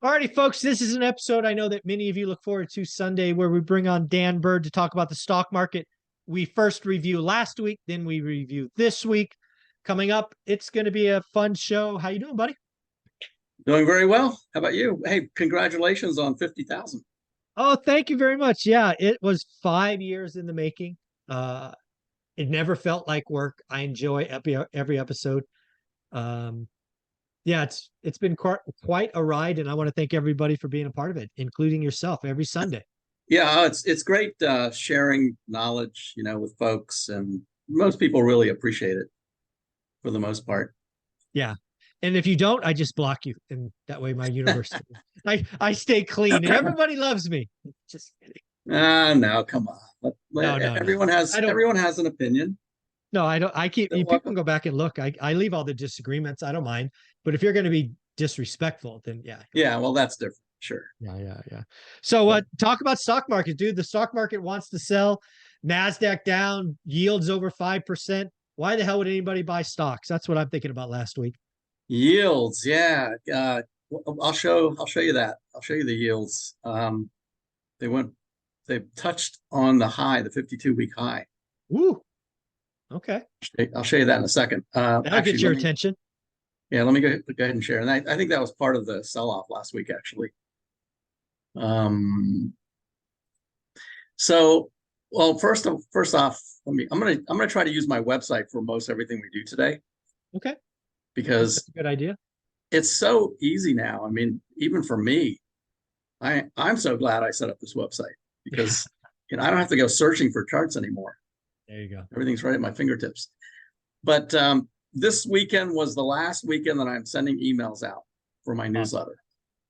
Alrighty, folks, this is an episode I know that many of you look forward to Sunday where we bring on Dan Bird to talk about the stock market. We first review last week, then we review this week. Coming up, it's going to be a fun show. How you doing, buddy? Doing very well. How about you? Hey, congratulations on 50,000. Oh, thank you very much. Yeah, it was 5 years in the making. Uh, it never felt like work. I enjoy every episode. Um, yeah, it's been quite a ride, and I want to thank everybody for being a part of it, including yourself every Sunday. Yeah, it's great sharing knowledge, with folks, and most people really appreciate it for the most part. Yeah. And if you don't, I just block you. And that way my universe I stay clean and everybody loves me. Just kidding. No, come on. No. Everyone I has don't everyone has an opinion. no, I don't I keep They're people can welcome. go back and look. I leave all the disagreements. I don't mind. But if you're gonna be disrespectful, then yeah. Yeah, well, that's different. Sure. Yeah. So But talk about stock market, dude. The stock market wants to sell. NASDAQ down, yields over 5%. Why the hell would anybody buy stocks? That's what I'm thinking about last week. yields, yeah. I'll show you that. I'll show you the yields. They went they touched on the high, the 52-week high. Ooh, okay. I'll show you that in a second. That'll Actually, get your attention. let me go ahead and share. And I think that was part of the sell-off last week, actually. Um, so, well, first off, I'm gonna try to use my website for most everything we do today Okay. That's because a good idea. it's so easy now. I mean, even for me, I'm so glad I set up this website Yeah, because I don't have to go searching for charts anymore. there you go. Everything's right at my fingertips. But this weekend was the last weekend that I'm sending emails out for my Awesome. newsletter.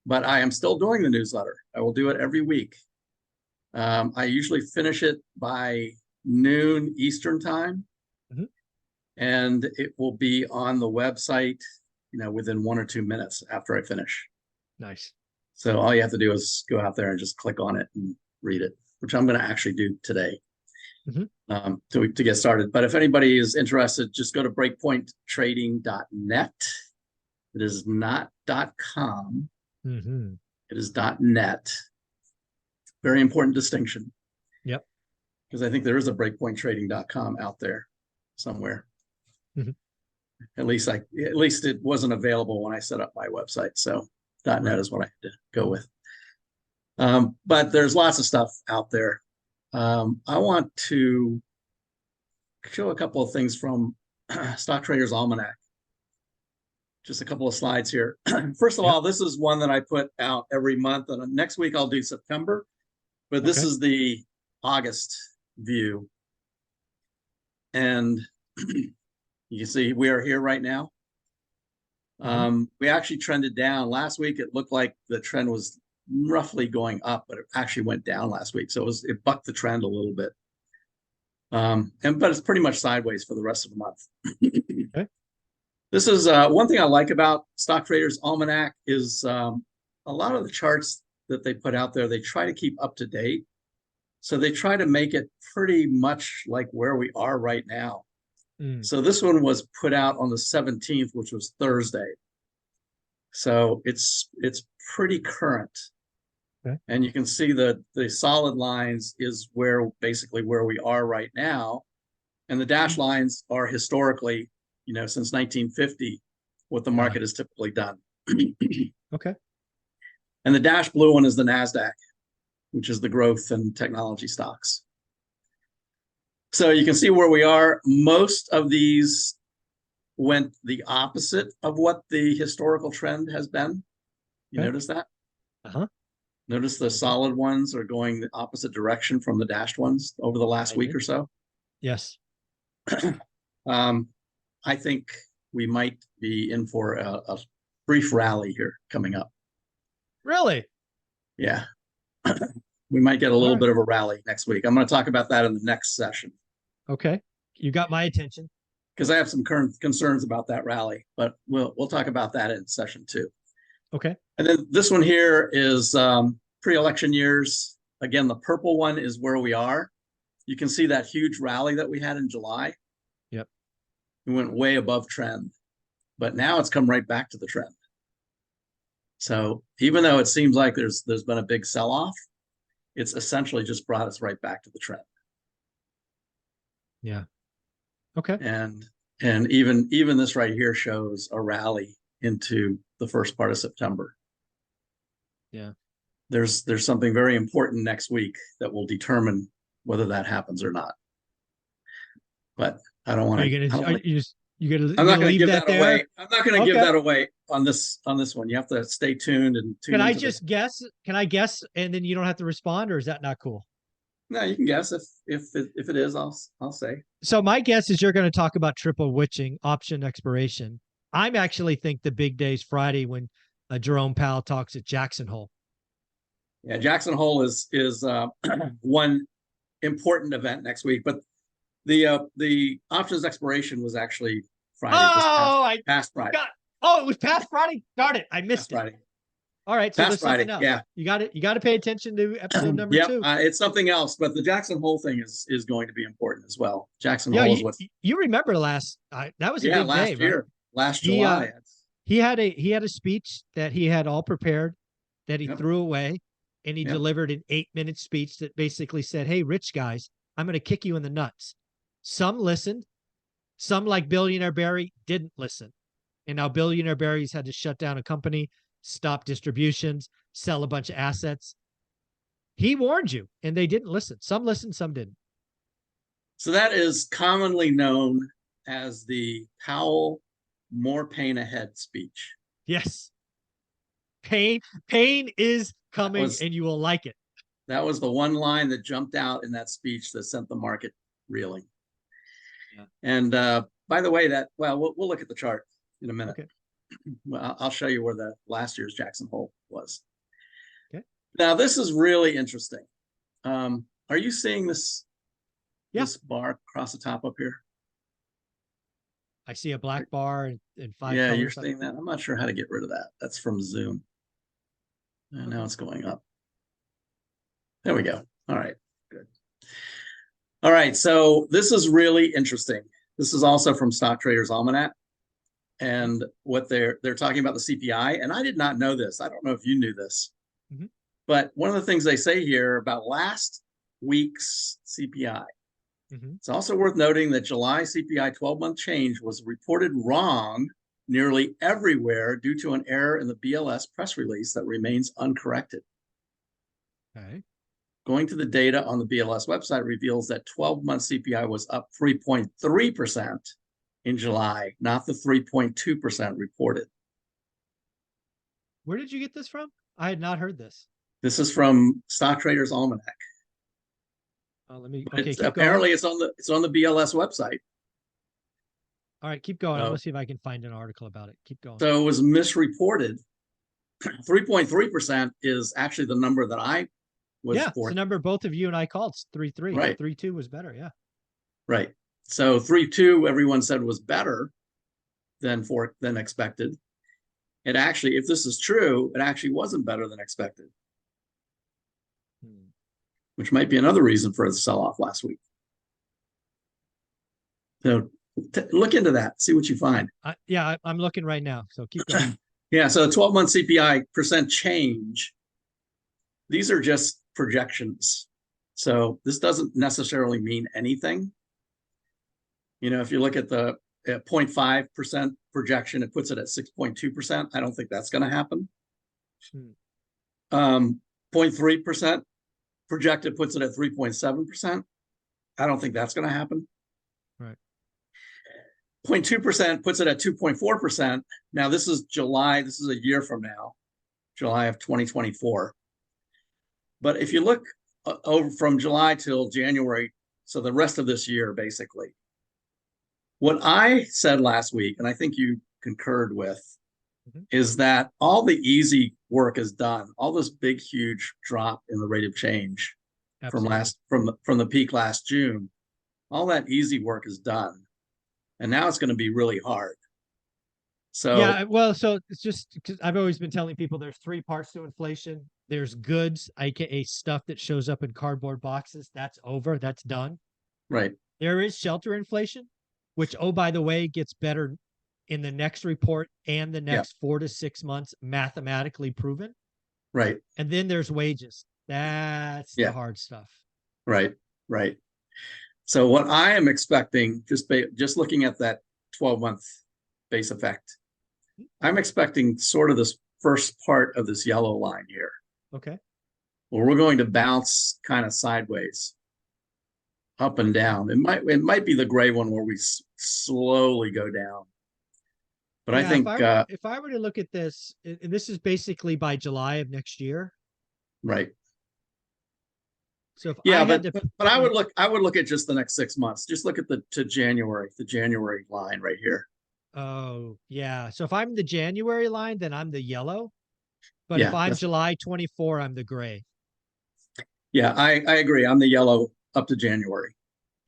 But I am still doing the newsletter. I will do it every week. I usually finish it by noon Eastern time, Mhm. and it will be on the website, within 1 or 2 minutes after I finish. Nice. So all you have to do is go out there and just click on it and read it, which I'm going to actually do today. Mhm. To get started. But if anybody is interested, just go to breakpointtrading.net. It is not .com. Mhm. It is .net. Very important distinction Yep. because I think there is a breakpointtrading.com out there somewhere. Mhm. At least it wasn't available when I set up my website. So .net Right. is what I had to go with. But there's lots of stuff out there. I want to show a couple of things from Stock Traders Almanac. Just a couple of slides here. First of Yep. all, this is one that I put out every month, and next week I'll do September, but this Okay. is the August view. And you can see we are here right now. Mhm. We actually trended down. Last week it looked like the trend was roughly going up, but it actually went down last week. So it bucked the trend a little bit. But it's pretty much sideways for the rest of the month. Okay. This is one thing I like about Stock Traders Almanac is a lot of the charts that they put out there, they try to keep up to date. So they try to make it pretty much like where we are right now. Mm. So this one was put out on the 17th, which was Thursday. So it's pretty current. Okay. And you can see the solid lines is basically where we are right now. And the dash lines are historically, since 1950, what the Uh, market has typically done. okay. And the dash blue one is the NASDAQ, which is the growth and technology stocks. So you can see where we are. Most of these went the opposite of what the historical trend has been. You Okay. notice that? Uh-huh. Notice the I did. solid ones are going the opposite direction from the dashed ones over the last I week did. or so. Yes. um, I think we might be in for a brief rally here coming up. Really? Yeah. We might get a All little right. bit of a rally next week. I'm going to talk about that in the next session Okay. You got my attention. because I have some current concerns about that rally, but we'll talk about that in session 2. Okay. And then this one here is pre-election years. Again, the purple one is where we are. You can see that huge rally that we had in July. Yep. We went way above trend, but now it's come right back to the trend. So even though it seems like there's been a big sell-off, it's essentially just brought us right back to the trend. Yeah. Okay. And even this right here shows a rally into the first part of September. Yeah. There's something very important next week that will determine whether that happens or not. But I don't want Are to. you gonna? Are you just you gonna? I'm You not gonna going to leave give that that there? away. I'm not going to give Okay. that away on this one. You have to stay tuned and tune Can I into just guess? Can I guess, and then you don't have to respond, or is that not cool? No, you can guess if it is. I'll say. So my guess is you're going to talk about triple witching option expiration. I'm actually think the big day is Friday when Jerome Powell talks at Jackson Hole. Yeah, Jackson Hole is one important event next week, but the options expiration was actually Friday. This past Friday. Oh, it was past Friday. Darn it, I missed it. Friday. All right, so past there's Friday. Something else. Yeah, you got to pay attention to episode number yep, 2. It's something else, but the Jackson Hole thing is going to be important as well. Jackson Yeah, Hole is what you remember that was a big last day, year, right? last July. He had a speech that he had all prepared that he threw away, and he delivered an 8-minute speech that basically said, "Hey, rich guys, I'm going to kick you in the nuts." Some listened, some like Billionaire Barry didn't listen, and now Billionaire Barry's had to shut down a company, stop distributions, sell a bunch of assets. He warned you, and they didn't listen. Some listened, some didn't. So that is commonly known as the Powell "more pain ahead" speech. Yes. Pain is coming, and you will like it. That was the one line that jumped out in that speech that sent the market reeling. Yeah. And by the way, we'll look at the chart in a minute. Okay. Well, I'll show you where the last year's Jackson Hole was. Okay. Now this is really interesting. Are you seeing this? Yeah. This bar across the top up here? I see a black bar and 5 Yeah, colors. You're seeing that? I'm not sure how to get rid of that. That's from Zoom. And now it's going up. There we go. All right, good. All right, so this is really interesting. This is also from Stock Traders Almanac. And what they're talking about the CPI. And I did not know this. I don't know if you knew this. Mm-hmm. But one of the things they say here about last week's CPI, it's also worth noting that July CPI 12-month change was reported wrong nearly everywhere due to an error in the BLS press release that remains uncorrected. Okay. Going to the data on the BLS website reveals that 12-month CPI was up 3.3% in July, not the 3.2% reported. Where did you get this from? I had not heard this. This is from Stock Traders Almanac. Apparently it's on the BLS website. All right, keep going. I'm gonna see if I can find an article about it. Keep going. So it was misreported. 3.3% is actually the number that I was. Yeah, it's the number both of you and I called. It's 3.3. Right. 3.2 was better. Yeah. Right. So 3.2, everyone said was better than expected. It actually, if this is true, it actually wasn't better than expected. Which might be another reason for the sell-off last week. So look into that, see what you find. Yeah, I'm looking right now. So keep going. Yeah, so 12-month CPI percent change. These are just projections. So this doesn't necessarily mean anything. You know, if you look at the 0.5% projection, it puts it at 6.2%. I don't think that's going to happen. 0.3% projected puts it at 3.7%. I don't think that's going to happen. Right. 0.2% puts it at 2.4%. Now, this is July. This is a year from now, July of 2024. But if you look over from July till January, so the rest of this year, basically, what I said last week, and I think you concurred with, is that all the easy work is done. All this big, huge drop in the rate of change from the peak last June, all that easy work is done, and now it's going to be really hard. So yeah, well, so it's just because I've always been telling people there's 3 parts to inflation. There's goods, aka stuff that shows up in cardboard boxes. That's over. That's done. Right. There is shelter inflation, which, oh, by the way, gets better in the next report and the Yeah. next 4 to 6 months mathematically proven. Right. And then there's wages. That's the Yeah. hard stuff. Right. Right. So what I am expecting, just looking at that 12-month base effect, I'm expecting sort of this first part of this yellow line here, Okay. where we're going to bounce kind of sideways, up and down. It might be the gray one where we slowly go down. But I Yeah, think if I were to look at this, and this is basically by July of next year. right. So if I Yeah, had to, but I would look at just the next 6 months. Just look at the January line right here. oh yeah. So if I'm the January line, then I'm the yellow. But if Yeah, I'm that's July 24, I'm the gray. yeah, I agree. I'm the yellow up to January.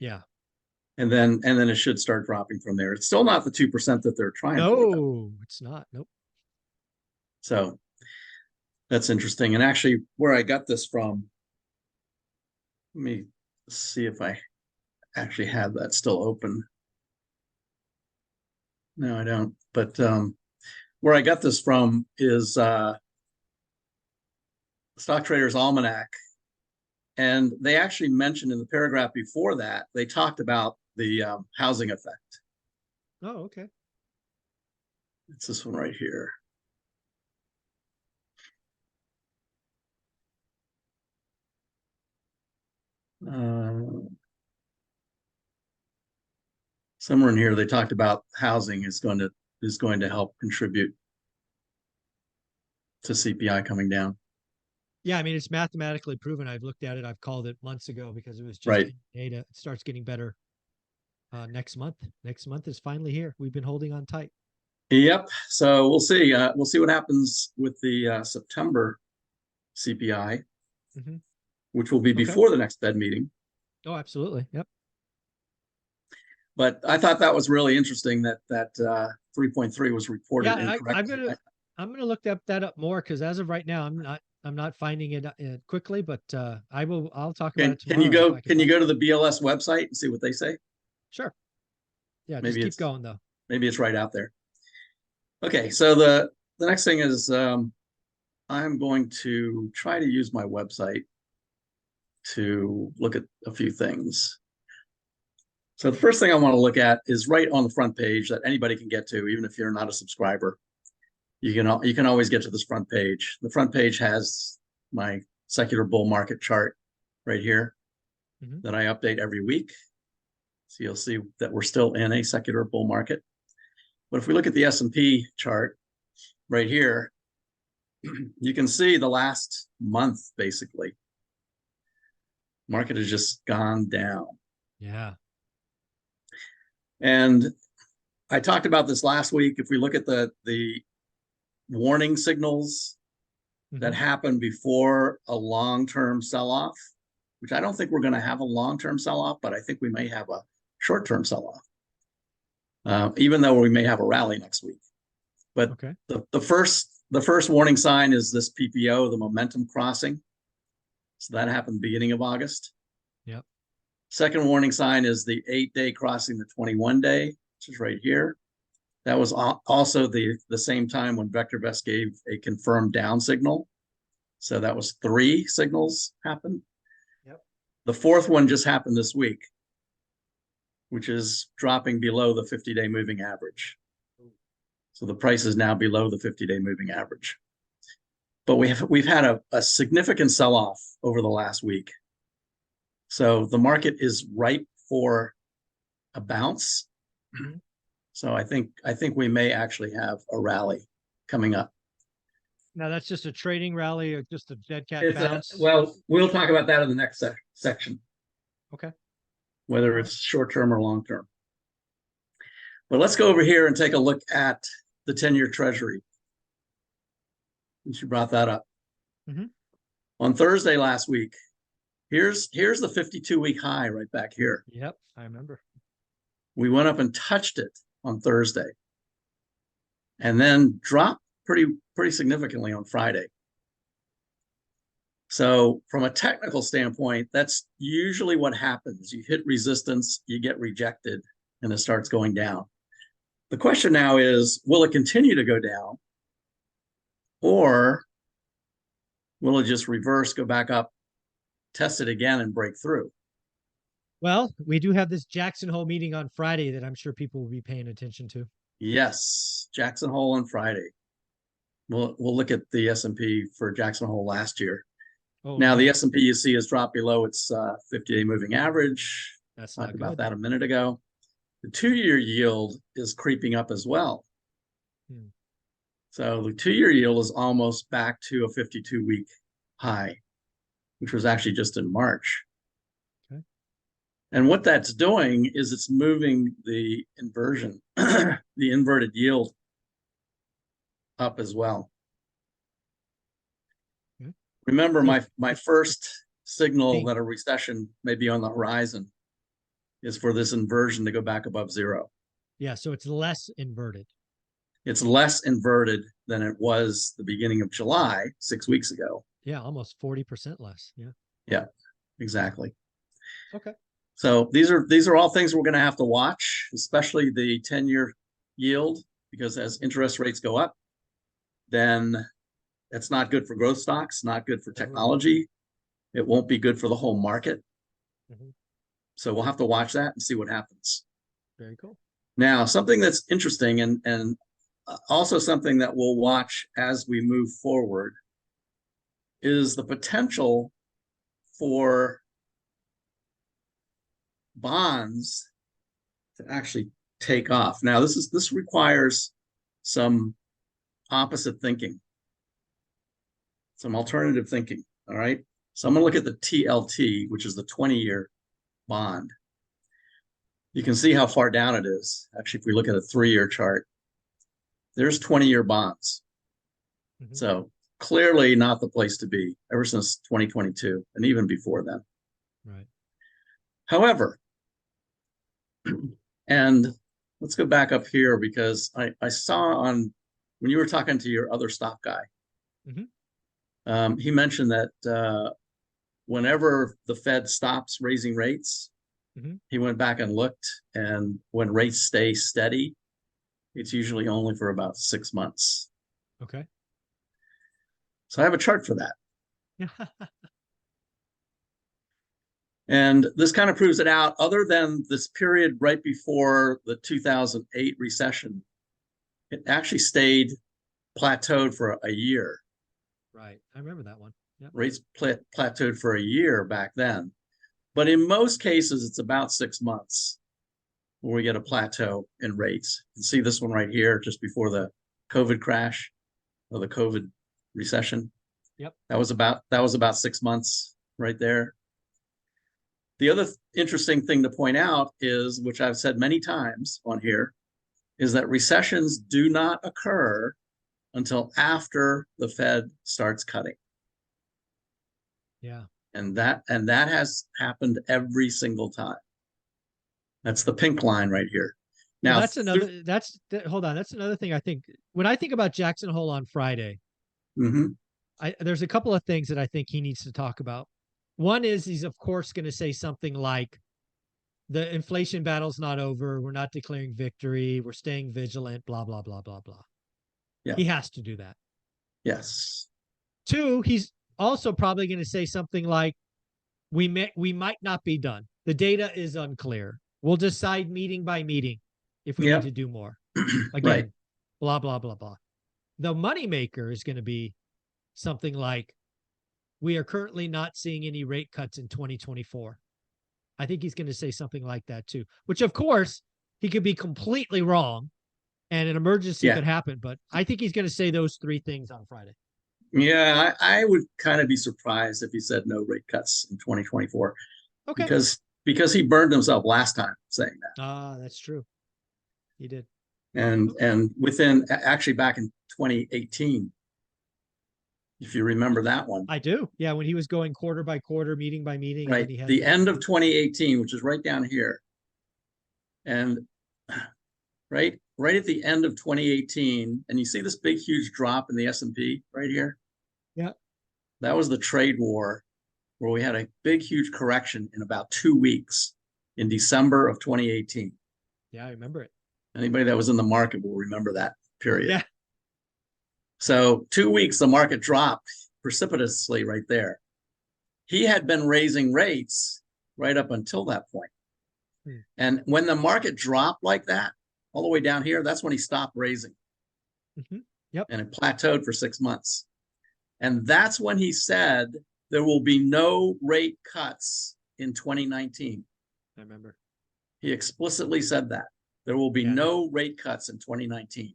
Yeah. And then it should start dropping from there. It's still not the 2% that they're trying for, though. No, it's not. Nope. So that's interesting. And actually, where I got this from, let me see if I actually have that still open. No, I don't. But where I got this from is Stock Traders Almanac. And they actually mentioned in the paragraph before that, they talked about the housing effect. Oh, okay. It's this one right here. Somewhere in here, they talked about housing is going to help contribute to CPI coming down. Yeah, I mean it's mathematically proven. I've looked at it. I've called it months ago because it was just Right. data. It starts getting better next month. Next month is finally here. We've been holding on tight. Yep. So we'll see. We'll see what happens with the September CPI, which will be before the next Fed meeting. Oh, absolutely. Yep. But I thought that was really interesting that 3.3 was reported incorrectly. I'm gonna look that up more because as of right now, I'm not finding it quickly, but I'll talk about it tomorrow. Can you go to the BLS website and see what they say? Sure. Yeah, Maybe just keep going though. Maybe it's right out there. Okay, so the next thing is I'm going to try to use my website to look at a few things. So the first thing I want to look at is right on the front page that anybody can get to, even if you're not a subscriber. You can always get to this front page. The front page has my secular bull market chart right here that I update every week. So you'll see that we're still in a secular bull market. But if we look at the S&P chart right here, you can see the last month, basically, market has just gone down. Yeah. And I talked about this last week. If we look at the warning signals that happen before a long-term sell-off, which I don't think we're going to have a long-term sell-off, but I think we may have a short-term sell-off, even though we may have a rally next week. But the first warning sign is this PPO, the momentum crossing. So that happened beginning of August. Yep. Second warning sign is the 8-day crossing the 21-day, which is right here. That was also the same time when VectorVest gave a confirmed down signal. So that was 3 signals happened. Yep. The fourth one just happened this week, which is dropping below the 50-day moving average. So the price is now below the 50-day moving average. But we've had a significant sell-off over the last week. So the market is ripe for a bounce. So I think we may actually have a rally coming up. Now that's just a trading rally or just a dead cat bounce? Well, we'll talk about that in the next section. Okay. Whether it's short-term or long-term. But let's go over here and take a look at the 10-year Treasury. Since you brought that up. On Thursday last week, here's the 52-week high right back here. Yep, I remember. We went up and touched it on Thursday, and then dropped pretty significantly on Friday. So from a technical standpoint, that's usually what happens. You hit resistance, you get rejected, and it starts going down. The question now is, will it continue to go down, or will it just reverse, go back up, test it again, and break through? Well, we do have this Jackson Hole meeting on Friday that I'm sure people will be paying attention to. Yes, Jackson Hole on Friday. We'll look at the S&P for Jackson Hole last year. Oh, Now, no, the S&P you see has dropped below its 50-day moving average. that's Talked not about good. that a minute ago. The 2-year yield is creeping up as well. Hmm. So the 2-year yield is almost back to a 52-week high, which was actually just in March. Okay. And what that's doing is it's moving the inversion, the inverted yield up as well. Okay. Remember, So my first signal pink. that a recession may be on the horizon is for this inversion to go back above zero. Yeah, so it's less inverted. It's less inverted than it was the beginning of July, 6 weeks ago. Yeah, almost 40% less. Yeah. Yeah, exactly. Okay. So these are all things we're going to have to watch, especially the 10-year yield, because as interest rates go up, then that's not good for growth stocks, not good for technology. It won't be good for the whole market. Mm-hmm. So we'll have to watch that and see what happens. Very cool. Now, something that's interesting and also something that we'll watch as we move forward is the potential for bonds to actually take off. Now, this requires some opposite thinking, some alternative thinking. All right. So I'm going to look at the TLT, which is the 20-year bond. You can see how far down it is. Actually, if we look at a 3-year chart, there's 20-year bonds. Mm-hmm. So clearly not the place to be ever since 2022 and even before then. Right. However, and let's go back up here because I saw on when you were talking to your other stock guy, Mm-hmm. he mentioned that whenever the Fed stops raising rates, Mm-hmm. he went back and looked, and when rates stay steady, it's usually only for about 6 months. Okay. So I have a chart for that. Yeah. And this kind of proves it out. Other than this period right before the 2008 recession, it actually stayed plateaued for a year. Right. I remember that one. Yep. Rates plateaued for a year back then. But in most cases, it's about 6 months where we get a plateau in rates. You can see this one right here, just before the COVID crash or the COVID recession. Yep. That was about 6 months right there. The other interesting thing to point out is, which I've said many times on here, is that recessions do not occur until after the Fed starts cutting. Yeah. And that has happened every single time. That's the pink line right here. Now, Well, hold on. That's another thing I think when I think about Jackson Hole on Friday, there's a couple of things that I think he needs to talk about. One is he's of course going to say something like the inflation battle's not over. We're not declaring victory. We're staying vigilant, blah, blah, blah, blah, blah. Yeah. He has to do that. Yes. 2, he's also probably going to say something like, we might not be done. The data is unclear. We'll decide meeting by meeting if we need to do more. Again, right. blah, blah, blah, blah. The moneymaker is going to be something like, we are currently not seeing any rate cuts in 2024. I think he's going to say something like that too, which of course he could be completely wrong and an emergency could happen. But I think he's going to say those 3 things on Friday. Yeah, I would kind of be surprised if he said no rate cuts in 2024. Okay. Because he burned himself last time saying that. Ah, that's true. He did. And within actually back in 2018, if you remember that one. I do. Yeah, when he was going quarter by quarter, meeting by meeting. Right. And then he had the end of 2018, which is right down here. And right at the end of 2018, and you see this big, huge drop in the S&P right here? Yeah. That was the trade war where we had a big, huge correction in about 2 weeks in December of 2018. Yeah, I remember it. Anybody that was in the market will remember that period. Yeah. So 2 weeks, the market dropped precipitously right there. He had been raising rates right up until that point. And when the market dropped like that, all the way down here, that's when he stopped raising. Yep. And it plateaued for 6 months. And that's when he said there will be no rate cuts in 2019. I remember. He explicitly said that. There will be no rate cuts in 2019.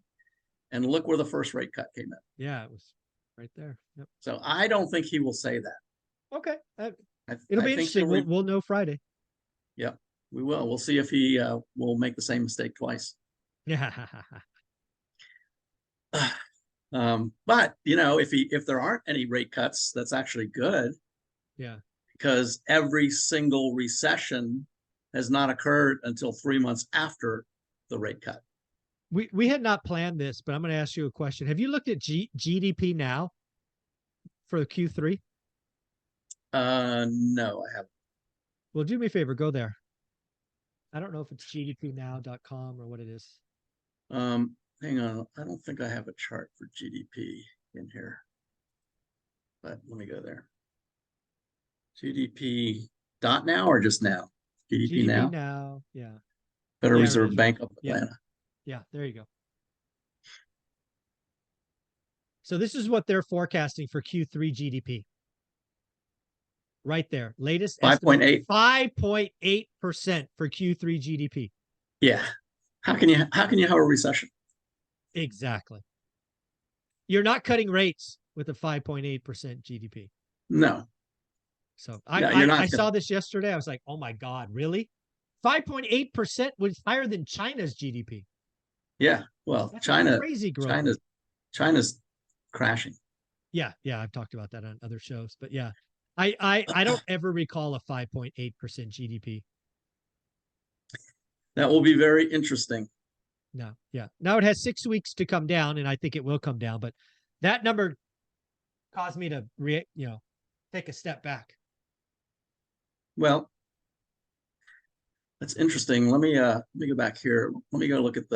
And look where the first rate cut came in. Yeah, it was right there. Yep. So I don't think he will say that. Okay. It'll be interesting. We'll know Friday. Yeah, we will. We'll see if he will make the same mistake twice. Yeah. But if there aren't any rate cuts, that's actually good. Yeah. Because every single recession has not occurred until 3 months after the rate cut. We had not planned this, but I'm going to ask you a question. Have you looked at GDP now for Q3? No, I haven't. Well, do me a favor, go there. I don't know if it's gdpnow.com or what it is. Hang on. I don't think I have a chart for GDP in here. But let me go there. GDP.now or just now? GDP now? Now, yeah. Federal Reserve Bank of Atlanta. Yeah, there you go. So this is what they're forecasting for Q3 GDP. Right there. Latest 5.8. 5.8% for Q3 GDP. Yeah. How can you have a recession? Exactly. You're not cutting rates with a 5.8% GDP. No. So I saw this yesterday. I was like, oh my God, really? 5.8% was higher than China's GDP. Yeah. Well, that's China, crazy growth. China's crashing. Yeah. I've talked about that on other shows, but yeah, I don't ever recall a 5.8% GDP. That will be very interesting. No. Yeah. Now it has 6 weeks to come down, and I think it will come down, but that number caused me to take a step back. Well, that's interesting. Let me go back here. Let me go look at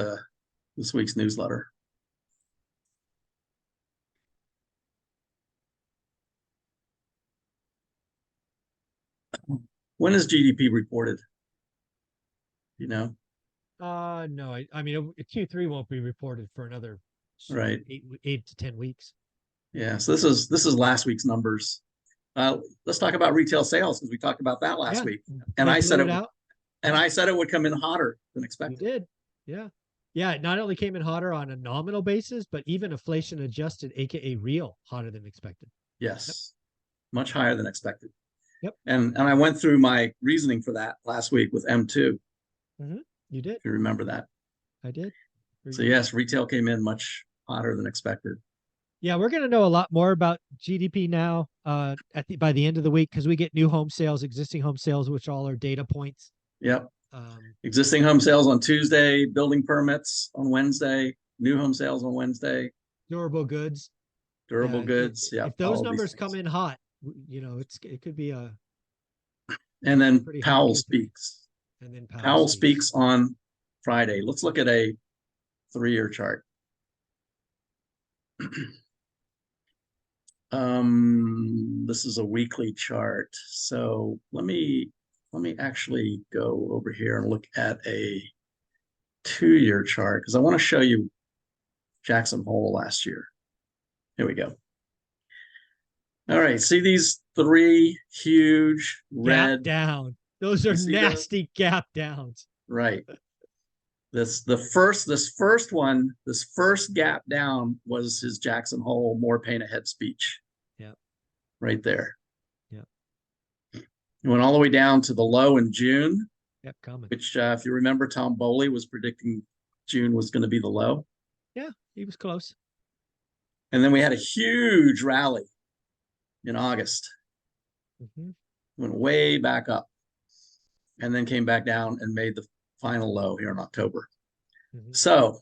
this week's newsletter. When is GDP reported? You know? No, I mean, Q3 won't be reported for another right 8 to 10 weeks. Yeah. So this is last week's numbers. Let's talk about retail sales because we talked about that last week, and I said it would come in hotter than expected. You did, yeah. It not only came in hotter on a nominal basis, but even inflation adjusted, aka real, hotter than expected. Yes, much higher than expected. Yep. And I went through my reasoning for that last week with M2. You did. If you remember that. I did. So yes, retail came in much hotter than expected. Yeah, we're going to know a lot more about GDP now by the end of the week because we get new home sales, existing home sales, which all are data points. Yep. Existing home sales on Tuesday, building permits on Wednesday, new home sales on Wednesday. Durable goods. Goods. Yeah. If those numbers come in hot, it could be a. And then Powell speaks. And then Powell speaks on Friday. Let's look at a 3-year chart. This is a weekly chart. So let me actually go over here and look at a 2-year chart because I want to show you Jackson Hole last year. Here we go. All right, see these 3 huge red gap down. Those are nasty gap downs. Right. This first gap down was his Jackson Hole more pain ahead speech. Yeah. Right there. Yeah. It went all the way down to the low in June. Yep, coming. Which, if you remember, Tom Bowley was predicting June was going to be the low. Yeah, he was close. And then we had a huge rally in August. Went way back up. And then came back down and made the final low here in October. So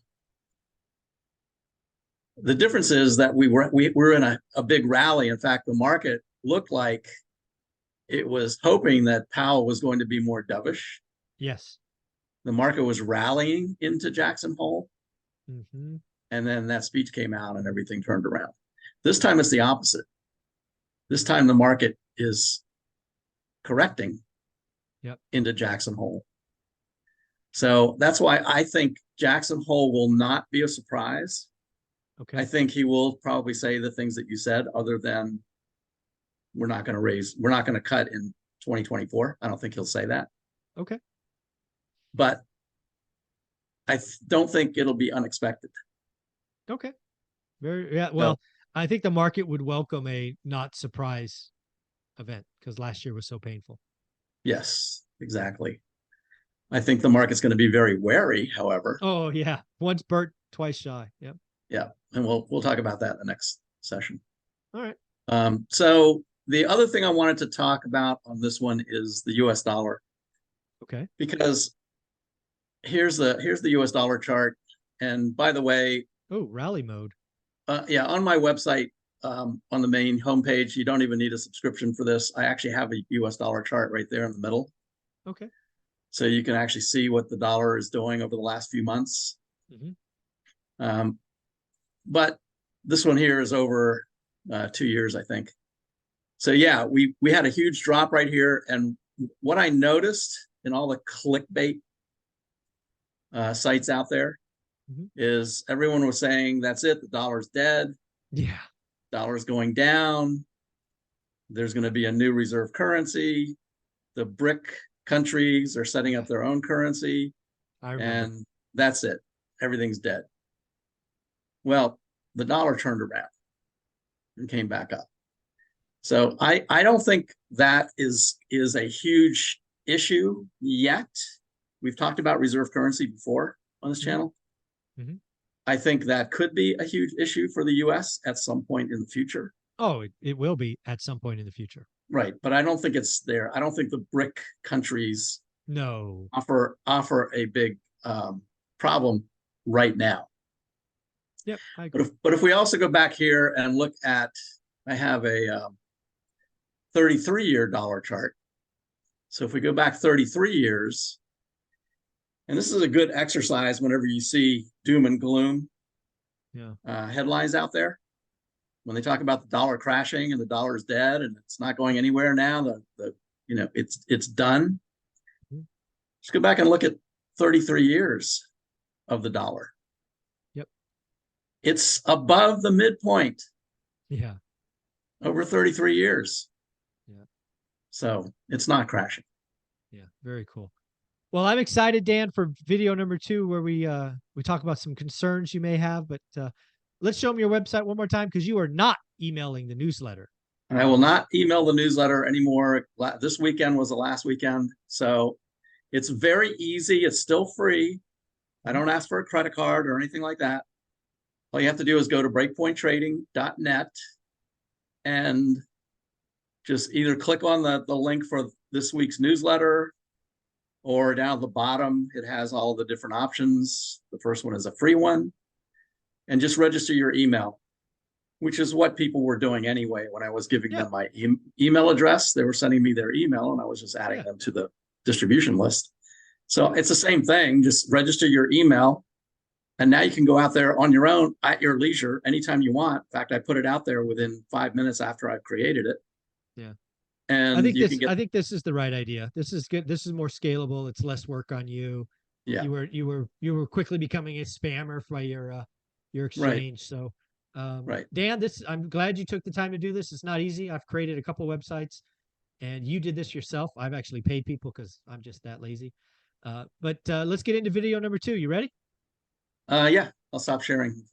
the difference is that we were in a big rally. In fact, the market looked like it was hoping that Powell was going to be more dovish. Yes. the market was rallying into Jackson Hole, Mm-hmm. and then that speech came out and everything turned around. This time it's the opposite. This time the market is correcting Yep. into Jackson Hole. So that's why I think Jackson Hole will not be a surprise. Okay. I think he will probably say the things that you said, other than we're not going to cut in 2024. I don't think he'll say that. Okay. But I don't think it'll be unexpected. Okay. Yeah. So, Well, I think the market would welcome a not surprise event because last year was so painful. yes, exactly. I think the market's going to be very wary, however. Oh yeah. Once burnt, twice shy. Yep. Yeah, and we'll talk about that in the next session. All right. So the other thing I wanted to talk about on this one is the U.S. dollar, Okay. because here's the U.S. dollar chart. And by the way, Oh, rally mode. yeah, on my website, on the main homepage, you don't even need a subscription for this. I actually have a U.S. dollar chart right there in the middle, Okay. so you can actually see what the dollar is doing over the last few months. Mm-hmm. But this one here is over 2 years, I think. So yeah, we had a huge drop right here, and what I noticed in all the clickbait sites out there Mm-hmm. is everyone was saying that's it, the dollar's dead, Yeah. dollar's going down, there's going to be a new reserve currency, the BRIC countries are setting up their own currency, I remember. and that's it, everything's dead. Well, the dollar turned around and came back up. So I don't think that is a huge issue yet. We've talked about reserve currency before on this channel. Mm-hmm. I think that could be a huge issue for the US at some point in the future. Oh, it will be at some point in the future. Right, but I don't think it's there. I don't think the BRIC countries No. offer a big problem right now. Yep. I agree. But if we also go back here and look at, I have a 33-year dollar chart. So if we go back 33 years, and this is a good exercise whenever you see doom and gloom headlines out there, when they talk about the dollar crashing and the dollar is dead and it's not going anywhere now, it's done. Mm-hmm. Just go back and look at 33 years of the dollar. Yep. It's above the midpoint. Yeah. Over 33 years. Yeah. So it's not crashing. Yeah. Very cool. Well, I'm excited, Dan, for video number 2, where we talk about some concerns you may have, but let's show them your website one more time, because you are not emailing the newsletter. I will not email the newsletter anymore. This weekend was the last weekend. So it's very easy. It's still free. I don't ask for a credit card or anything like that. All you have to do is go to breakpointtrading.net and just either click on the link for this week's newsletter, or down at the bottom, it has all the different options. The first one is a free one, and just register your email, which is what people were doing anyway. When I was giving them my email address, they were sending me their email, and I was just adding them to the distribution list. So it's the same thing. Just register your email, and now you can go out there on your own at your leisure anytime you want. In fact, I put it out there within 5 minutes after I've created it. Yeah. And I think this is the right idea. This is good. This is more scalable. It's less work on you. Yeah. You were quickly becoming a spammer by your exchange. So Dan, I'm glad you took the time to do this. It's not easy. I've created a couple websites, and you did this yourself. I've actually paid people because I'm just that lazy. But let's get into video number 2. You ready? Yeah, I'll stop sharing.